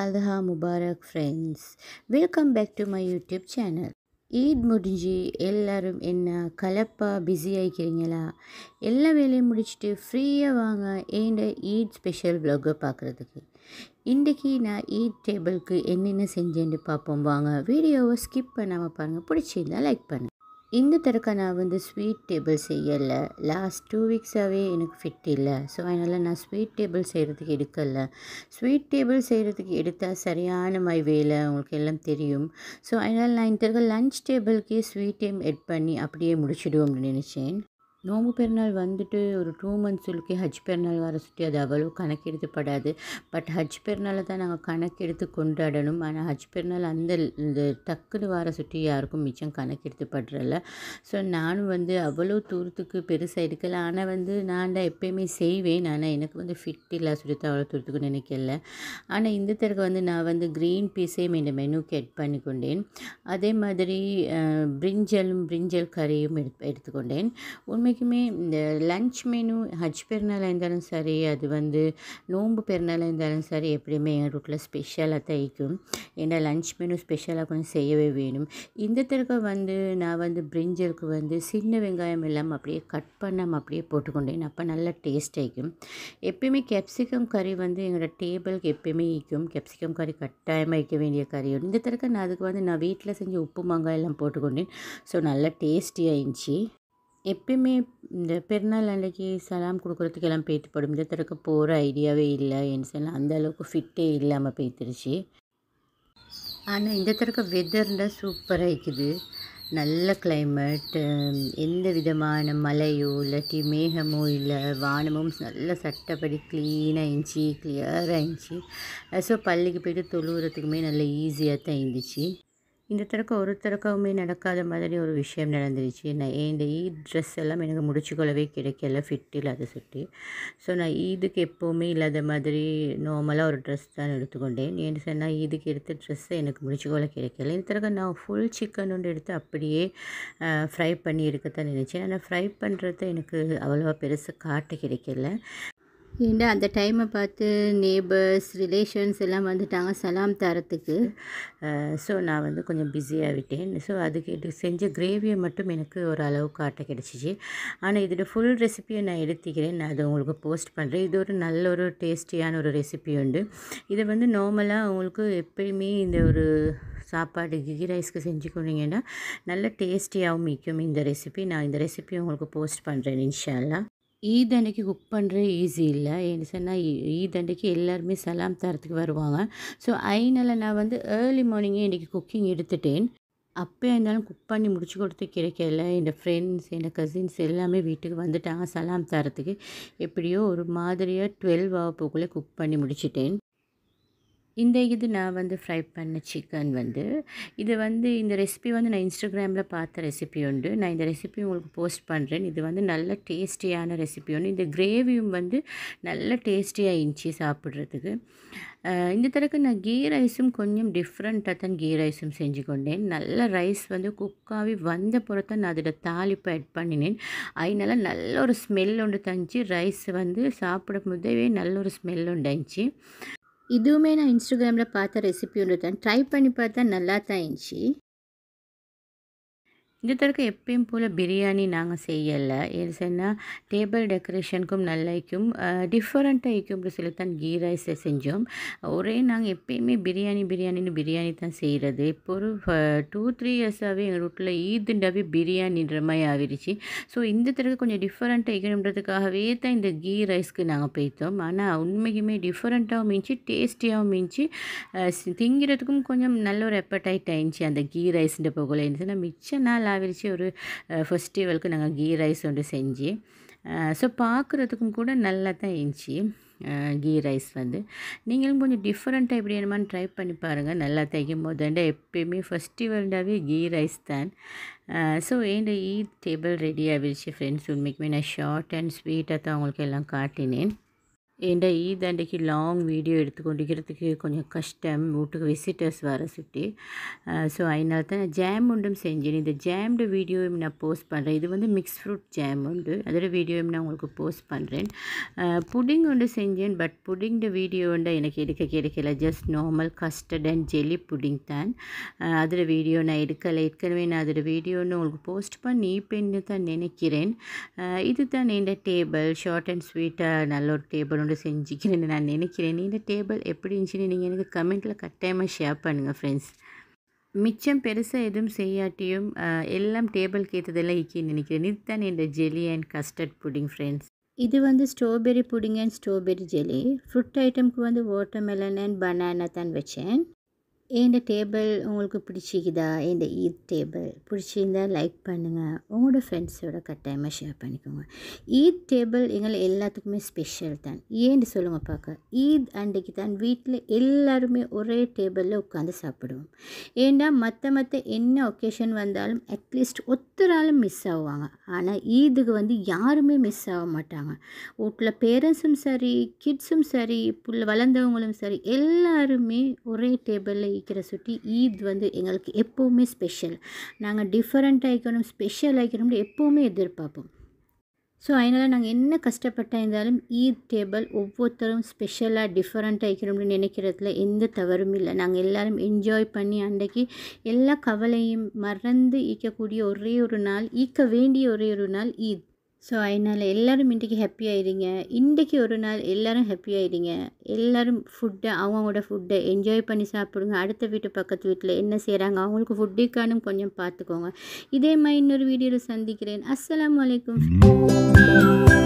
Adha Mubarak friends. Welcome back to my YouTube channel. Eid முடிஞ்சு எல்லோரும் என்ன கலப்பாக பிஸி ஆகிக்கிறீங்களா? எல்லா வேலையும் முடிச்சுட்டு ஃப்ரீயாக வாங்க ஏண்ட ஈத் ஸ்பெஷல் vlog பார்க்குறதுக்கு. இன்றைக்கி நான் ஈத் டேபிளுக்கு என்னென்ன செஞ்சேன்னு பார்ப்போம் வாங்க. வீடியோவை ஸ்கிப் பண்ணாமல் பாருங்கள். பிடிச்சிருந்தா லைக் பண்ணுங்கள். இந்த தடவை நான் ஸ்வீட் டேபிள் செய்யலை. லாஸ்ட் 2 வீக்ஸாகவே எனக்கு ஃபிட் இல்லை. ஸோ அதனால் நான் ஸ்வீட் டேபிள் செய்கிறதுக்கு எடுக்கலை. ஸ்வீட் டேபிள் செய்கிறதுக்கு எடுத்தால் சரியான வேலை உங்களுக்கு எல்லாம் தெரியும். ஸோ அதனால் நான் இந்த தடவை லன்ச் டேபிளுக்கே ஸ்வீட் டைம் எட் பண்ணி அப்படியே முடிச்சிடுவோம் அப்படின்னு நினச்சேன். நோம்பு பெருநாள் ஒரு 2 மந்த்ஸுக்கு ஹஜ் பெருநாள் வர சுற்றி அது அவ்வளோ கணக்கெடுத்துப்படாது. பட் ஹஜ் பெருநாளை தான் நாங்கள் கணக்கெடுத்து கொண்டாடணும். ஆனால் ஹஜ் பெருநாள் இந்த டக்குன்னு வர சுற்றி யாருக்கும் மிச்சம் கணக்கெடுத்துப்படுறல. ஸோ நானும் அவ்வளோ தூரத்துக்கு பெருசாக எடுக்கலை. ஆனால் நான் தான் எப்போயுமே செய்வேன். ஆனால் எனக்கு ஃபிட் இல்லை சுற்றி அவ்வளோ தூரத்துக்கு நினைக்கல. ஆனால் இந்த தடவை நான் க்ரீன் பீஸையும் இந்த மெனுக்கு எட் பண்ணி கொண்டேன். அதே மாதிரி பிரிஞ்சல் கறியும் எடுத்துக்கொண்டேன். உண்மைக்குமே இந்த லன்ச் மெனு ஹஜ் பெருநாளாக இருந்தாலும் சரி, அது நோன்பு பெருநாளாக இருந்தாலும் சரி, எப்படியுமே எங்கள் வீட்டில் ஸ்பெஷலாக தான் இருக்கும். ஏன்னா லன்ச் மெனு ஸ்பெஷலாக கொஞ்சம் செய்யவே வேணும். இந்த தடவை நான் பிரிஞ்சலுக்கு சின்ன வெங்காயம் இல்லாமல் அப்படியே கட் பண்ணாமல் அப்படியே போட்டுக்கொண்டேன். அப்போ நல்லா டேஸ்ட் ஆகிக்கும். எப்பயுமே கேப்சிகம் கறி எங்களோட டேபிளுக்கு எப்பயுமே ஈக்கும். கேப்சிகம் கறி கட்டாயமாக வைக்க வேண்டிய கறி. இந்த தடவை நான் அதுக்கு நான் வீட்டில் செஞ்ச உப்பு மாங்காய் எல்லாம் போட்டுக்கொண்டேன். ஸோ நல்லா டேஸ்டியாக இருந்துச்சு. எப்பயுமே இந்த பெருநாள் அன்றைக்கி சலாம் கொடுக்குறதுக்கு எல்லாம் போய்ட்டுப்படும். இந்த தடவை போகிற ஐடியாவே இல்லை. என்ன சொல்லலாம், அந்தளவுக்கு ஃபிட்டே இல்லாமல் போய்த்துருச்சு. ஆனால் இந்த தடவை வெதர்னால் சூப்பராக இருக்குது. நல்ல கிளைமேட். எந்த விதமான மழையோ இல்லாட்டி மேகமோ இல்லை. வானமும் நல்ல சட்டப்படி க்ளீனாக இருந்துச்சு, கிளியராக இருந்துச்சு. ஸோ பள்ளிக்கு போய்ட்டு தொழுகிறதுக்குமே நல்ல ஈஸியாக தான் இருந்துச்சு. இந்த தடவை நடக்காத மாதிரி ஒரு விஷயம் நடந்துருச்சு. நான் இந்த ஈத் ட்ரெஸ் எல்லாம் எனக்கு முடிச்சுக்கொள்ளவே கிடைக்கல, ஃபிட் இல்லாத சுட்டி. ஸோ நான் ஈதுக்கு எப்போவுமே இல்லாத மாதிரி நார்மலாக ஒரு ட்ரெஸ் தான் எடுத்துக்கொண்டேன். ஏன்னு சொன்னால் ஈதுக்கு எடுத்த ட்ரெஸ்ஸை எனக்கு முடிச்சுக்கொள்ள கிடைக்கல. இந்த தடவை நான் ஃபுல் சிக்கன் ஒன்று எடுத்து அப்படியே ஃப்ரை பண்ணி எடுக்கத்தான் நினச்சேன். ஆனால் ஃப்ரை பண்ணுறது எனக்கு அவ்வளோவா பெருசாக காட்ட கிடைக்கல. ஏன்னா அந்த டைமை பார்த்து நேபர்ஸ் ரிலேஷன்ஸ் எல்லாம் வந்துட்டாங்க சலாம் தரத்துக்கு. ஸோ நான் கொஞ்சம் பிஸியாக விட்டேன். ஸோ அதுக்கு செஞ்ச கிரேவியை மட்டும் எனக்கு ஒரு அளவு காட்ட கிடச்சிச்சு. ஆனால் இதோட ஃபுல் ரெசிபியை நான் எடுத்துக்கிறேன். நான் அதை உங்களுக்கு போஸ்ட் பண்ணுறேன். இது ஒரு நல்ல ஒரு டேஸ்டியான ஒரு ரெசிபி உண்டு. இதை நார்மலாக உங்களுக்கு எப்பயுமே இந்த ஒரு சாப்பாடு கீ ரைஸ்க்கு செஞ்சு கொண்டீங்கன்னா நல்ல டேஸ்டியாகவும் மிக்கும் இந்த ரெசிபி. நான் இந்த ரெசிபியை உங்களுக்கு போஸ்ட் பண்ணுறேன் இன்ஷா அல்லாஹ். ஈத் அன்றைக்கி குக் பண்ணுறது ஈஸி இல்லை. ஏன்னு சொன்னால் ஈத் அன்றைக்கி எல்லாருமே சலாம் தரத்துக்கு வருவாங்க. ஸோ அதனால் நான் ஏர்லி மார்னிங்கே இன்றைக்கி குக்கிங் எடுத்துட்டேன். அப்போ இருந்தாலும் குக் பண்ணி முடிச்சு கொடுத்து கிடைக்கல. என் ஃப்ரெண்ட்ஸ் கசின்ஸ் எல்லாமே வீட்டுக்கு வந்துட்டாங்க சலாம் தரத்துக்கு. எப்படியோ ஒரு மாதிரியாக 12 ஆகப்போக்குள்ளே குக் பண்ணி முடிச்சிட்டேன். இது நான் ஃப்ரை பண்ண சிக்கன் இது இந்த ரெசிபி நான் இன்ஸ்டாகிராமில் பார்த்த ரெசிபி உண்டு. நான் இந்த ரெசிபி உங்களுக்கு போஸ்ட் பண்ணுறேன். இது நல்ல டேஸ்டியான ரெசிபி ஒன்று. இந்த கிரேவியும் நல்ல டேஸ்டியாக இருந்துச்சு சாப்பிட்றதுக்கு. இந்த தடவை நான் கீ ரைஸும் கொஞ்சம் டிஃப்ரெண்ட்டாக தான் கீ ரைஸும் செஞ்சு கொண்டேன். நல்ல ரைஸ் குக்காகி வந்த பிறத்தான் நான் அதோட தாளிப்பை ஆட் பண்ணினேன். அதனால நல்ல ஒரு ஸ்மெல் ஒன்று தந்துச்சு. ரைஸ் சாப்பிடும் போதே நல்ல ஒரு ஸ்மெல் உண்டாச்சு. இதுவுமே நான் இன்ஸ்டாகிராமில் பார்த்த ரெசிபி ஒன்று தான். ட்ரை பண்ணி பார்த்தா நல்லா தான் இருந்துச்சு. இந்த தடவை எப்பயும் போல் பிரியாணி நாங்கள் செய்யலை. ஏன்னு சொன்னால் டேபிள் டெக்கரேஷனுக்கும் நல்லாயிருக்கும், டிஃப்ரெண்ட்டாக இருக்கும் அப்படி சொல்லித்தான் கீ ரைஸை செஞ்சோம். நாங்கள் எப்பயுமே பிரியாணி தான் செய்கிறது. இப்போ ஒரு 2-3 இயர்ஸாகவே எங்கள் வீட்டில் ஈதுண்டாவே பிரியாணின்ற மாதிரி ஆகிடுச்சு. ஸோ இந்த தடவை கொஞ்சம் டிஃப்ரெண்ட்டாக இருக்கணுன்றதுக்காகவே தான் இந்த கீ ரைஸ்க்கு நாங்கள் போய்த்தோம். ஆனால் உண்மைக்குமே டிஃப்ரெண்ட்டாகவும் இருந்துச்சு, டேஸ்டியாகவும் இருந்துச்சு. திங்கிறதுக்கும் கொஞ்சம் நல்ல ஒரு எப்படைட் ஆயிடுச்சு அந்த கீ ரைஸ்ன்ற போகல. இருந்துச்சுன்னா மிச்ச நாள் ஆகிடுச்சு. ஒரு ஃபெஸ்டிவலுக்கு நாங்கள் கீ ரைஸ் ஒன்று செஞ்சு. ஸோ பார்க்குறதுக்கும் கூட நல்லா தான் இருந்துச்சு கீ ரைஸ். நீங்களும் கொஞ்சம் டிஃப்ரெண்ட்டாக எப்படி என்னமான்னு ட்ரை பண்ணி பாருங்கள். நல்லா தைக்கும் போது எப்பயுமே ஃபெஸ்டிவல்டாகவே கீ ரைஸ் தான். ஸோ இந்த ஈத் டேபிள் ரெடி ஆகிடுச்சு ஃப்ரெண்ட்ஸ். உண்மைக்குமே நான் ஷார்ட் அண்ட் ஸ்வீட்டாக தான் உங்களுக்கு எல்லாம் காட்டினேன். ஏன்டா ஈத் அன்றைக்கு லாங் வீடியோ எடுத்து கொண்டிருக்கிறதுக்கு கொஞ்சம் கஷ்டம் வீட்டுக்கு விசிட்டர்ஸ் வர சுற்றி. ஸோ அதனால தான் நான் ஜாம் ஒன்றும் செஞ்சேன். இந்த ஜாம்ட வீடியோவும் நான் போஸ்ட் பண்ணுறேன். இது வந்து மிக்ஸ் ஃப்ரூட் ஜாம் உண்டு, அதோட வீடியோவும் நான் உங்களுக்கு போஸ்ட் பண்ணுறேன். புடிங் ஒன்று செஞ்சேன், பட் புடிங்ட வீடியோ வந்து எனக்கு எடுக்க கிடைக்கல. Just normal custard and jelly pudding தான். அதோட வீடியோ நான் எடுக்கலை. ஏற்கனவே நான் அதோட வீடியோன்னு உங்களுக்கு போஸ்ட் பண்ணி இப்போன்னு தான் நினைக்கிறேன். இது தான் என் டேபிள், ஷார்ட் அண்ட் ஸ்வீட்டாக நல்ல ஒரு டேபிள் ஒன்று செஞ்சுக்கிறேன்னு நான் நினைக்கிறேன். இந்த டேபிள் எப்படி இருந்துச்சுன்னு நீங்கள் எனக்கு கமெண்ட்டில் கட்டாயமாக ஷேர் பண்ணுங்கள் ஃப்ரெண்ட்ஸ். மிச்சம் பெருசாக எதுவும் செய்யாட்டியும் எல்லாம் டேபிளுக்கு ஏற்றதெல்லாம் இக்கின்னு நினைக்கிறேன். இதுதான் என் jelly and custard pudding friends. இது வந்து strawberry pudding and strawberry jelly. Fruit ஐட்டமுக்கு வந்து வாட்டர்மெலன் அண்ட் பனானா தான் வச்சேன். இந்த டேபிள் உங்களுக்கு பிடிச்சிக்குதா? இந்த ஈத் டேபிள் பிடிச்சிருந்தா லைக் பண்ணுங்கள், உங்களோட ஃப்ரெண்ட்ஸோட கட்டாயமாக ஷேர் பண்ணிக்கோங்க. ஈத் டேபிள் எங்களை எல்லாத்துக்குமே ஸ்பெஷல் தான். ஏன்னு சொல்லுங்கள் பார்க்க. ஈத் அன்றைக்கு தான் வீட்டில் எல்லாருமே ஒரே டேபிளில் உட்காந்து சாப்பிடுவோம். ஏன்னா மற்ற என்ன ஒகேஷன் வந்தாலும் அட்லீஸ்ட் ஒத்தராலும் மிஸ் ஆகுவாங்க. ஆனால் ஈதுக்கு வந்து யாருமே மிஸ் ஆக மாட்டாங்க. வீட்டில் பேரண்ட்ஸும் சரி, கிட்ஸும் சரி, வளர்ந்தவங்களும் சரி, எல்லாருமே ஒரே டேபிளில் இருக்கிற சுற்றி ஈத் வந்து எங்களுக்கு எப்போவுமே ஸ்பெஷல். நாங்கள் டிஃப்ரெண்ட் ஆகிக்கணும், ஸ்பெஷல் ஆகிக்கணும்னு எப்போவுமே எதிர்பார்ப்போம். ஸோ அதனால் நாங்கள் என்ன கஷ்டப்பட்டா இருந்தாலும் ஈத் டேபிள் ஒவ்வொருத்தரும் ஸ்பெஷலாக டிஃப்ரெண்ட் ஆகிக்கணும்னு நினைக்கிறதுல எந்த தவறும் இல்லை. நாங்கள் எல்லோரும் என்ஜாய் பண்ணி அன்றைக்கி எல்லா கவலையும் மறந்து ஈக்கக்கூடிய ஒரே ஒரு நாள், ஈக்க வேண்டிய ஒரே ஒரு நாள் ஈத். ஸோ அதனால் எல்லோரும் இன்றைக்கி ஹாப்பி ஆகிடுங்க. இன்றைக்கி ஒரு நாள் எல்லோரும் ஹாப்பி ஆகிடுங்க. எல்லோரும் அவங்களோட ஃபுட்டை என்ஜாய் பண்ணி சாப்பிடுங்க. அடுத்த வீட்டு பக்கத்து வீட்டில் என்ன செய்கிறாங்க அவங்களுக்கு ஃபுட்டுக்கானும் கொஞ்சம் பார்த்துக்கோங்க. இதே மாதிரி இன்னொரு வீடியோவில் சந்திக்கிறேன். அஸ்ஸலாமு அலைக்கும்.